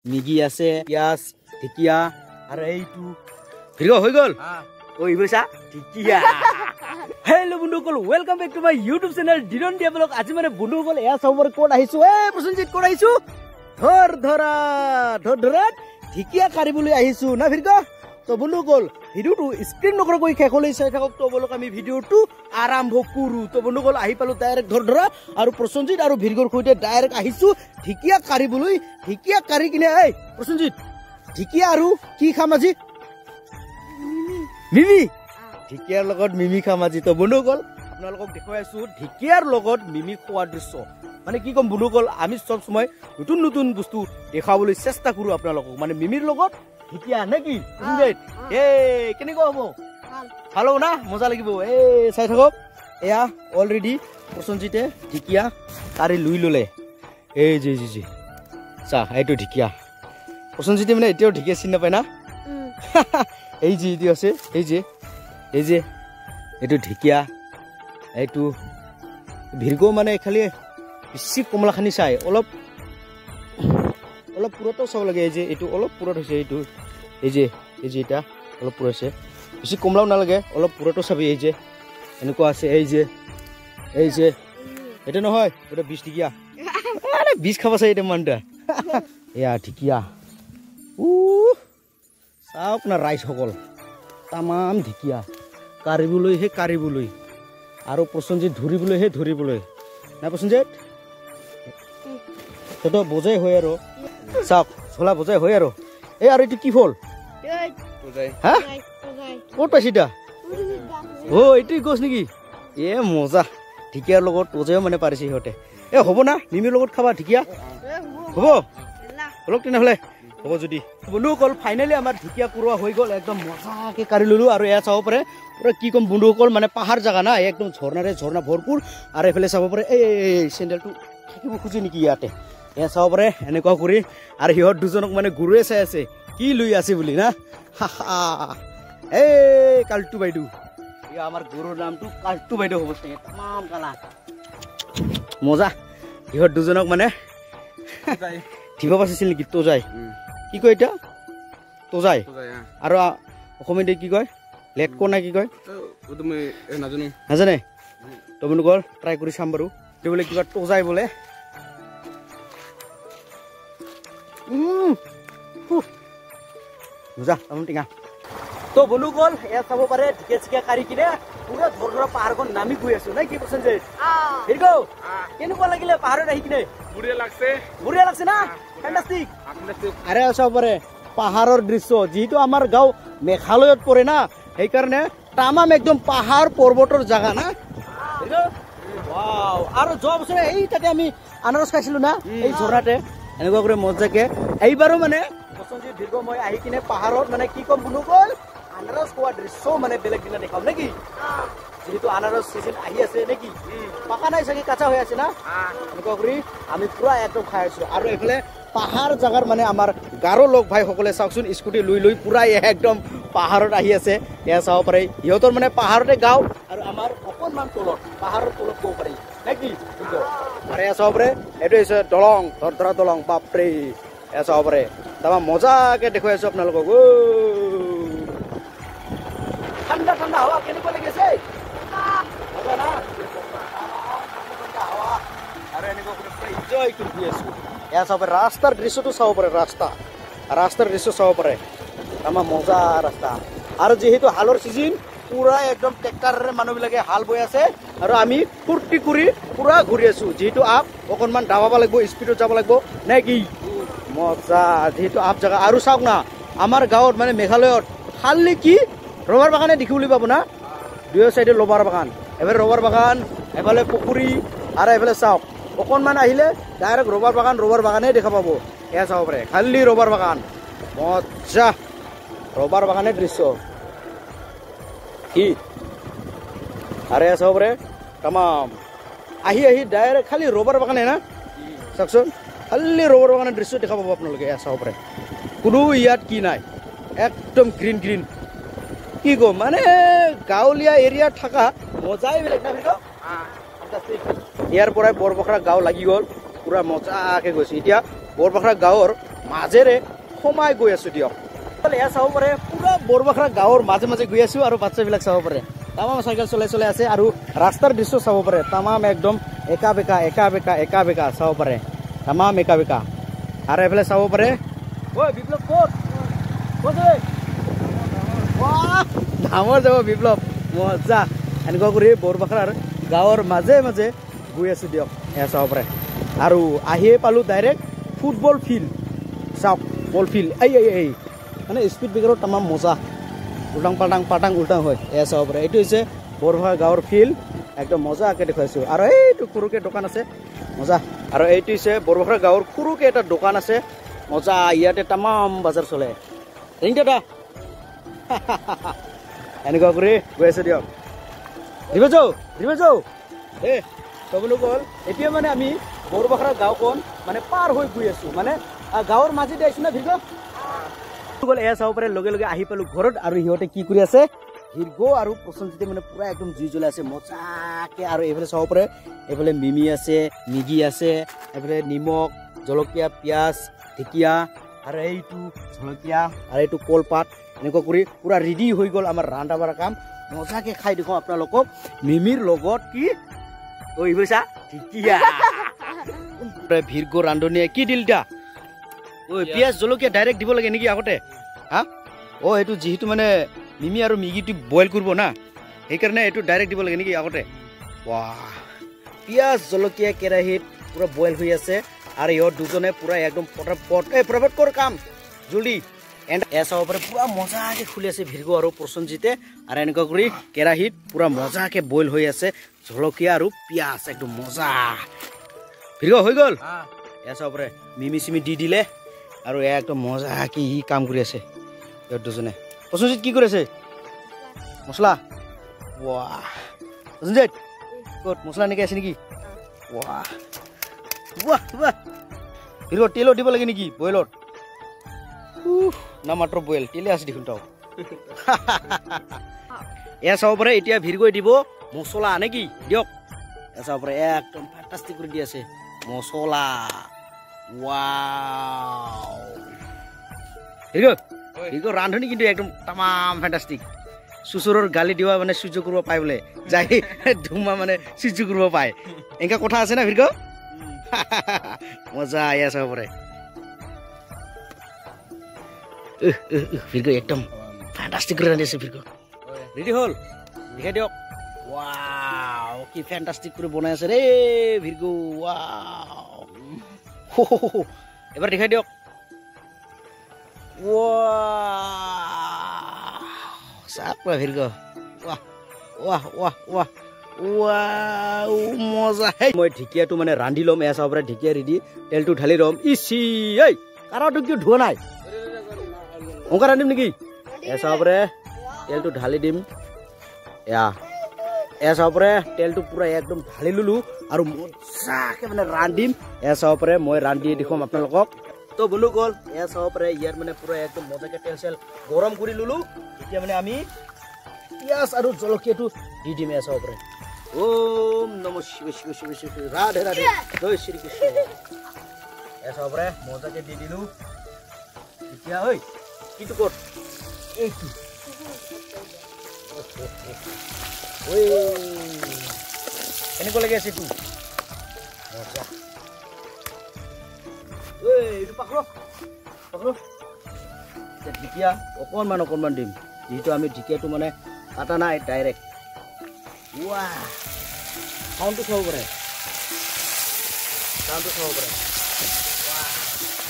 মিগি আছে পিয়াজ ঢেকিয়া আৰু এইটো ভিডিঅ হৈ গল ওই বৈছা ঢেকিয়া হেল্ল' বন্ধুসকল welcome back to my YouTube channel ডিডন ডেভেলপ আজি মানে বন্ধুসকল এয়া চাবৰ কোড আহিছো প্ৰসঞ্জিত কোড আহিছো ধৰা ঢেকিয়া কাৰিবলৈ আহিছো না ভিডিঅ তো বন্ধুসকল ভিডিঅটো স্ক্ৰীন নকৰাকৈ শেষলৈ চাই থাকক তো বলক আমি ভিডিঅটো আৰম্ভ কৰো তো বন্ধুসকল আহি পালো ডাইৰেক্ট ধৰা আৰু প্ৰসঞ্জিত আৰু ভিডিঅৰ সৈতে ডাইৰেক্ট আহিছো ঢেকিয়া কাৰিবলৈ ঢেকিয়া কাৰি কিনে এই প্ৰসঞ্জিত ঢেকিয়া আৰু কি খাম আজি মিমি ঢেকিয়াৰ লগত মিমি খাম আজি তো বন্ধুসকল আপোনালোকক দেখুৱাই আছো ঢেকিয়াৰ লগত মিমি খোৱাৰ দৃশ্য মানে কি কম বন্ধুসকল আমি সব সময় নতুন নতুন বস্তু দেখাবলৈ চেষ্টা কৰো আপোনালোকক মানে মিমিৰ লগত ঢেকিয়া নেকি কেনেকুৱা হ'ব ভাল হ'ব না মজা লাগিব চাই থাকক এয়া অলৰেডি প্ৰসঞ্জিতে ঢেকিয়া কাৰি লৈ ললে এই জি চা এইটো ঢেকিয়া প্ৰসঞ্জিতে মানে এতিয়াও ঢেকিয়া চিনি নাপায় না এই যে এইটো আছে এই যে এইটো ঢেকিয়া এইটো ভিৰগো মানে খালি বেছি কমলাখানি চাই অলপ পুৰতো চাব লাগে এই যে এইটো অলপ পুৰত হৈছে এইটো এই যে এটা অলপ পুৰ আছে বেছি কমলাও নালাগে অলপ পুৰতো চাবি এই যে এনেকুৱা আছে এই যে এটা নহয় এটা 20 ঢেকিয়া আৰে 20 খাবা চাই এটা মানটা এয়া ঢেকিয়া চাওক না ৰাইজ সকল তামাম ঢেকিয়া কাৰিবলৈ আৰু প্ৰসঞ্জিত ধৰিবলৈ না প্ৰসঞ্জিত তো বজাই হয় আৰু চাওক চলা বজাই হয় আৰু এই আৰু এইটো কি ফল হা ক'ত পাইছি এটা এইটো গছ নেকি মজা ঢেকিয়াৰ লগত বজাইও মানে পাৰিছে সিহঁতে হ'ব না মিমিৰ লগত খাবা ঢেকিয়া হ'ব বলক তেনেহ'লে হ'ব যদি বন্ধুসকল ফাইনেলি আমাৰ ঢেকিয়া কুৰোৱা হৈ গ'ল একদম মজাকে কাৰি ললো আৰু এয়া চাব পাৰে পুৰা কি কম বন্ধুসকল মানে পাহাৰ জাগা না একদম ঝৰ্ণা ভৰপূৰ আৰু এইফালে চাব পাৰে এই চেণ্ডেলটো থাকিব খুজি নেকি ইয়াতে এয়া চাব পাৰে এনেকুৱা কৰি আৰু সিহঁত দুজনক মানে গুৰুৱে চাই আছে কি লৈ আছে বুলি না কালটু বাইদেউ এয়া আমাৰ গুৰুৰ নামটো কালটু বাইদেউ হ'ব চাগে তামাম কালা মজা সিহঁত দুজনক মানে দিব পাৰিছিল নেকি তোজাই কি কয় এতিয়া তোজাই আৰু অসমীয়া কি কয় লেটকো না কি কয় নাজানে তো বন্ধুসকল ট্ৰাই কৰি চাম বাৰু বোলে কিবা তোজাই বোলে মজা তামোল টিঙা তো বন্ধুসকল এয়া চাব পাৰে ঢেকিয়া কাৰি কিনে পুৰা ধৰা পাহাৰখন নামি গৈ আছো নাই কি প্ৰসঞ্জিত কেনেকুৱা লাগিলে পাহাৰত আহি কিনে বঢ়িয়া লাগছে না ফেন্টাস্টিক আৰে চাব পাৰে পাহাৰৰ দৃশ্য যিহেতু আমাৰ গাঁও মেঘালয়ত পৰে না সেইকাৰণে তামাম একদম পাহাৰ পৰ্বতৰ জাগা না আৰু যোৱা বছৰে এই তাতে আমি আনাৰস খাইছিলো না এই ঝৰ্ণাতে এনেকুৱা কৰি মজাকে এইবাৰো মানে প্ৰসঞ্জিত দীৰ্ঘ মই আহি কিনে পাহাৰত মানে কি কম বন্ধুসকল আনাৰস খোৱা দৃশ্য মানে বেলেগ দিনা দেখাম নেকি যেহেতু আনাৰস চিজন আহি আছে নেকি পাকা নাই চাগে কাঁচা হৈ আছে না এনেকুৱা কৰি আমি পুৰা একদম খাই আছো আৰু এইফালে পাহাৰ জাগাৰ মানে আমাৰ গাৰো লগ ভাইসকলে চাওকচোন স্কুটি লৈ পুৰা একদম পাহাৰত আহি আছে এয়া চাব পাৰে সিহঁতৰ মানে পাহাৰতে গাঁও আৰু আমাৰ অকণমান তলত পাহাৰৰ তলত ক'ব পাৰি নেকি আৰু এয়া চাব পাৰে এইটো হৈছে দলং ধৰা দলং বাপৰে এয়া চাব পাৰে তাৰপৰা মজাকে দেখুৱাই আছো আপোনালোকক ঠাণ্ডা হাৱা কেনেকুৱা লাগিছে আৰু এনেকুৱা কৰি এনজয় কৰি আছো এয়া চাব পাৰে ৰাস্তাৰ দৃশ্যটো চাব পাৰে ৰাস্তাৰ দৃশ্য চাব পাৰে আমাৰ মজা ৰাস্তা আৰু যিহেতু হালৰ চিজন পুৰা একদম ট্ৰেক্টৰেৰে মানুহবিলাকে হাল বৈ আছে আৰু আমি ফূৰ্তি কৰি পুৰা ঘূৰি আছো যিহেতু আপ অকণমান দাবাব লাগিব স্পীডত যাব লাগিব নে কি মজা যিহেতু আপ জেগা আৰু চাওক না আমাৰ গাঁৱত মানে মেঘালয়ত খালি কি ৰবাৰ বাগানে দেখিবলৈ পাব না দুয়ো চাইডে ৰবাৰ বাগান এফালে ৰবাৰ বাগান এফালে পুখুৰী আৰু এফালে চাওক অকণমান আহিলে ডাইৰেক্ট ৰবাৰ বাগানে দেখা পাব এয়া চাব পাৰে খালি ৰবাৰ বাগান মজা ৰবাৰ বাগানে দৃশ্য কি আৰু এয়া চাব পাৰে তামাম আহি ডাইৰেক্ট খালি ৰবাৰ বাগানে না চাওকচোন খালি ৰবাৰ বাগানৰ দৃশ্য দেখা পাব আপোনালোকে এয়া চাব পাৰে কোনো ইয়াত কি নাই একদম গ্ৰীণ কি কম মানে গাঁৱলীয়া এৰিয়াত থকা মজাই বেলেগ না ইয়াৰ পৰাই বৰপখৰা গাঁও লাগি গ'ল পুৰা মজাকে গৈছে এতিয়া বৰপখৰা গাঁৱৰ মাজেৰে সোমাই গৈ আছোঁ দিয়ক এয়া চাব পাৰে পুৰা বৰবাখৰা গাঁৱৰ মাজে মাজে গৈ আছোঁ আৰু বাচ্চাবিলাক চাব পাৰে তামাম চাইকেল চলাই আছে আৰু ৰাস্তাৰ দৃশ্য চাব পাৰে তামাম একদম একা বেকা চাব পাৰে তামাম একা বেকা আৰু এইফালে চাব পাৰে ঐ বিপ্লৱ ক'ত ডাঙৰ যাব বিপ্লৱ মজা এনেকুৱা কৰি বৰবাখৰাৰ গাঁৱৰ মাজে মাজে গৈ আছোঁ দিয়ক এয়া চাব পাৰে আৰু আহিয়ে পালোঁ ডাইৰেক্ট ফুটবল ফিল্ড চাওক বল ফিল্ড এই মানে স্পীড ব্ৰেকাৰৰ তামাম মজা পাটাং উল্টাং হয় এয়া চাব পাৰে এইটো হৈছে বৰবাখৰা গাঁৱৰ ফিল্ড একদম মজাকৈ দেখুৱাইছোঁ আৰু এইটো সৰুকৈ দোকান আছে মজা আৰু এইটো হৈছে বৰবাখৰা গাঁৱৰ সৰুকৈ এটা দোকান আছে মজা ইয়াতে তামাম বজাৰ চলে ৰিংটা এনেকুৱা কৰি গৈ আছে দিয়ক দিব যাওঁ ক'বলৈ গ'ল এতিয়া মানে আমি বৰবাখৰা গাঁওখন মানে পাৰ হৈ গৈ আছোঁ মানে গাঁৱৰ মাজেদি আহিছোঁ না ভিৰগ গ'ল এয়া চাব পাৰে লগে লগে আহি পালোঁ ঘৰত আৰু সিহঁতে কি কৰি আছে ভিৰগ আৰু প্ৰসঞ্জিতে মানে পুৰা একদম জুই জ্বলাই আছে মজাকৈ আৰু এইফালে চাব পাৰে এইফালে মিমি আছে মেগী আছে এইফালে নিমখ জলকীয়া পিঁয়াজ ঢেকীয়া আৰু এইটো জলকীয়া আৰু এইটো কলপাত এনেকুৱা কৰি পুৰা ৰেডি হৈ গ'ল আমাৰ ৰন্ধা বঢ়া কাম মজাকৈ খাই দেখোঁ আপোনালোকক মিমিৰ লগত কি ঐ পইচা ঢেকীয়া ভিৰগ ৰান্ধনীয়ে কি দিল এতিয়া ঐ পিঁয়াজ জলকীয়া ডাইৰেক্ট দিব লাগে নেকি আগতে হা এইটো যিহেতু মানে মিমি আৰু মেগীটো বইল কৰিব না সেইকাৰণে এইটো ডাইৰেক্ট দিব লাগে নেকি আগতে পিঁয়াজ জলকীয়া কেৰাহীত পুৰা বইল হৈ আছে আৰু ইহঁত দুজনে পুৰা একদম পটাপট কৰ কাম জলদি এয়া চাব পাৰে পুৰা মজাকৈ খুলি আছে ভিৰগ আৰু প্ৰসঞ্জিতে আৰু এনেকুৱা কৰি কেৰাহীত পুৰা মজাকৈ বইল হৈ আছে জলকীয়া আৰু পিঁয়াজ একদম মজা ভিৰগ হৈ গ'ল এয়া চাব পাৰে মিমি চিমি দি দিলে আৰু এয়া একদম মজাকৈ ই কাম কৰি আছে ইহঁত দুজনে প্ৰসঞ্জিত কি কৰি আছে মছলা প্ৰসঞ্জিত ক'ত মছলা এনেকৈ আছে নেকি ভিৰগ তেলত দিব লাগে নেকি বইলত না মাত্ৰ বইল তেলে আছে দেখোন তাও এয়া চাব পাৰে এতিয়া ভিৰগই দিব মছলা নেকি দিয়ক এয়া চাব পাৰে একদম ফেণ্টাষ্টিক কৰি দি আছে মছলা ভিৰগ ৰান্ধনি কিন্তু একদম তামাম ফেণ্টাষ্টিক চুচুৰৰ গালি দিবা মানে সহ্য কৰিব পায় বোলে যাই ধুমা মানে সহ্য কৰিব পায় এনেকুৱা কথা আছে না ভিৰগ মজা এয়া চাব পাৰে ভিৰগ একদম ফেণ্টাষ্টিক কৰি ৰান্ধি আছে ভিৰগ ৰেডি হ'ল দেখাই দিয়ক কি ফেণ্টাষ্টিক কৰি বনাই আছে ৰে ভিৰগ এবাৰ দেখাই দিয়ক চাক ভিৰগ মজা মই ঢেকীয়াটো মানে ৰান্ধি ল'ম এয়া চাব পাৰে ঢেকীয়া ৰেডি তেলটো ঢালি ল'ম ইচি এই কাৰাটো কিয় ধোৱা নাই অংকা ৰান্ধিম নেকি এয়া চাব পাৰে তেলটো ঢালি দিম এয়া চাব পাৰে তেলটো পুৰা একদম ঢালি ললো আৰু মজাকৈ মানে ৰান্ধিম এয়া চাব পাৰে মই ৰান্ধি দেখুৱাম আপোনালোকক তো বন্ধু গ'ল এয়া চাব পাৰে ইয়াত মানে পুৰা একদম মজাকৈ তেল চেল গৰম কৰি ললো এতিয়া মানে আমি পিঁয়াজ আৰু জলকীয়াটো দি দিম এয়া চাব পাৰে ওম নমঃ শিৱ ৰাধে ৰাধে জয় শ্ৰীকৃষ্ণ এয়া চাব পাৰে মজাকৈ দি দিলোঁ এতিয়া ঐ কিটো ক'ত এইটো এনেকুৱা লাগি আছে এইটো মজা এইটো পাকলো ঢেকীয়া অকণমান দিম যিহেতু আমি ঢেকীয়াটো মানে কাটা নাই ডাইৰেক্ট চাউণ্ডটো চাব পাৰে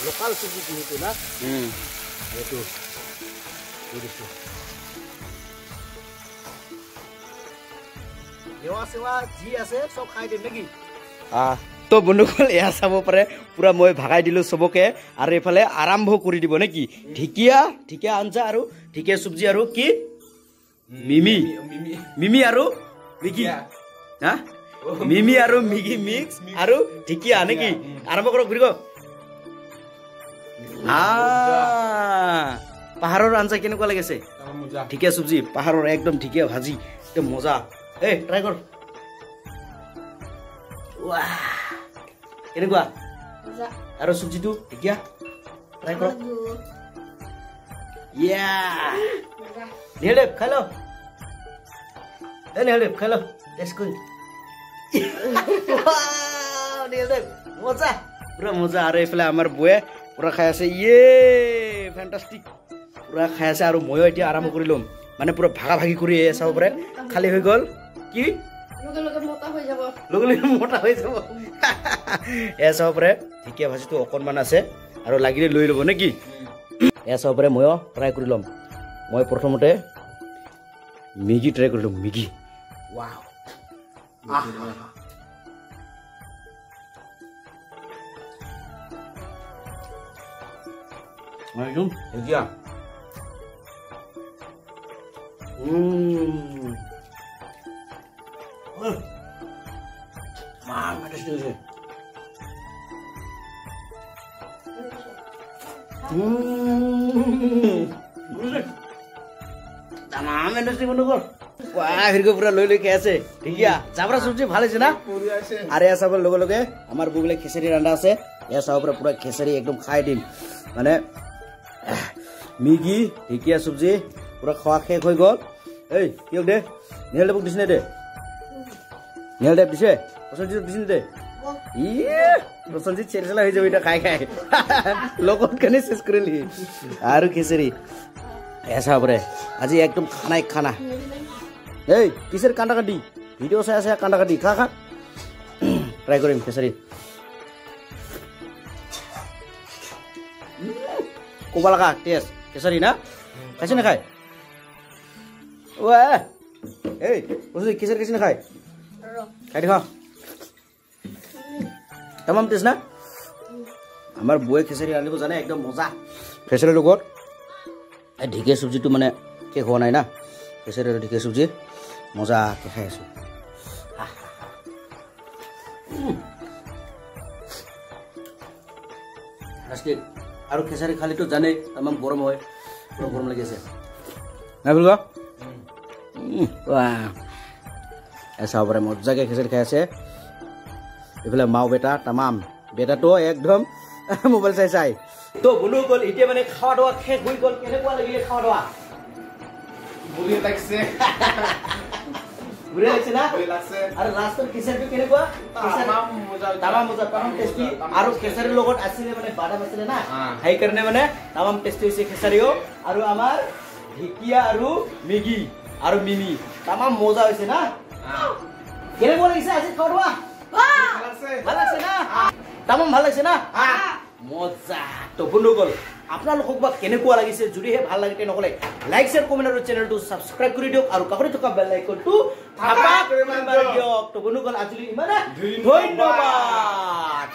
লোকেল চব্জি যিহেতু না এইটো সেৱা চেৱা যি আছে চব খাই দিম নেকি তো বন্ধুসকল এয়া চাব পাৰে পুৰা মই ভাগাই দিলোঁ চবকে আৰু এইফালে আৰম্ভ কৰি দিব নেকি ঢেকীয়া আঞ্জা আৰু ঢেকীয়া চব্জি আৰু কি মিমি আৰু মেগী হা মিমি আৰু মেগী মিক্স আৰু ঢেকীয়া নেকি আৰম্ভ কৰক ঘূৰিব পাহাৰৰ আঞ্জা কেনেকুৱা লাগিছে ঢেকীয়া চব্জি পাহাৰৰ একদম ঢেকীয়া ভাজি একদম মজা ট্ৰাই কৰ কেনেকুৱা আৰু চব্জিটো ঢেকীয়া ট্রাই করো ইয়া নিহলদেব খাই লো নিহলদেব খাই লো টেস্ট করি নিহলদেব মজা পুরা মজা আর এইফালে আমার বয়ে পুরা খাই আছে ইয়ে ফ্যান্টাস্টিক পুরা খাই আছে আর ময়ো এতিয়া আৰম্ভ কৰি লম মানে পুৰা ভাগা ভাগি কৰি চাব পাৰে খালি হৈ গল কি লগে লগে মোটা হৈ যাব এয়া চাব পাৰে ঢেকীয়া ভাজিটো অকণমান আছে আৰু লাগিলে লৈ ল'ব নে কি এয়া চাব পাৰে ময়ো ট্ৰাই কৰি ল'ম মই প্ৰথমতে মেগী ট্ৰাই কৰি ল'ম মেগী ৱাও একদম ঢেকীয়া পুৰা লৈ খাই আছে ঠিকিয়া চাবৰা সবজি ভাল আছে না আৰ এয়া চাবৰ লগে লগে আমাৰ বউলে খিচুড়ি ৰান্না আছে এয়া চাব পৰা পুরা খিচুড়ি একদম খাই দিম মানে মেগী ঢেকীয়া সবজি পুরা খাওয়া শেষ হৈ গল এই কিয় দে নিহলদেবক দিছ নে দে নিহলদেব দিছে প্রসঞ্জিত দিছ নে দে প্রসঞ্জিত চেলা হয়ে যাবে এটা খাই খাই লগত কেনে শেষ করলি আর খিচুড়ি এসা পরে আজি একদম খানাই খানা এই কিসের কান্ডা কাটি ভিডিও চাই আছে কান্ডা কাটি খা খা ট্রাই করিম খিচুড়ি কবা লাগা টেস্ট খিচুড়ি না খাইছে না খাই ওয়া এই প্রসঞ্জিত কিসের খাইছে না খাই খাই দেখা তামাম টেস্ট না আমার বউয়ে খিচুড়ি রান্ধিব জানে একদম মজা খিচুড়িৰ লগত এই ঢেকীয়া চব্জিটো মানে শেষ হোৱা নাই না খিচুড়ি আৰু ঢেকীয়া চব্জি মজাকে খাই আছো আৰু খিচুড়ি খালিতো জানে তামাম গৰম হয় পুৰা গৰম লাগি আছে নাই বুলিবা চাব পাৰে মজাকে খিচুড়ি খাই আছে এইফালে মাও বেটা তামাম বেটাটো একদম মোবাইল চাই চাই তো বলো গল এতিয়া মানে খাওয়া দাওয়া শেষ হৈ গল কেনেকুৱা লাগিলে খাওয়া দাওয়া বঢ়িয়া লাগছে বঢ়িয়া লাগছে না আৰু লাষ্টৰ খিচুড়িটো কেনেকুৱা তামাম মজা তামাম টেষ্টি আৰু খিচুড়িৰ লগত আছিলে মানে বাদাম আছিলে না সেই কাৰণে মানে তামাম টেষ্টি হৈছে খিচুড়িও আৰু আমাৰ ঢেকীয়া আৰু মেগী আৰু মিমি তামাম মজা হৈছে না কেনেকুৱা লাগিছে আজি খাওয়া দাওয়া ভাল লাগছে না তামাম ভাল লাগছে না মজা তো বন্ধুসকল আপোনালোকক বা কেনেকুৱা লাগিছে যদিহে ভাল লাগে তেনেহ'লে লাইক শ্বেয়াৰ কমেণ্ট আৰু চেনেলটো ছাবস্ক্ৰাইব কৰি দিয়ক আৰু কাষতে থকা বেল আইকনটো থাপাক মাৰি দিয়ক তো বন্ধুসকল আজিলৈ ইমানে ধন্যবাদ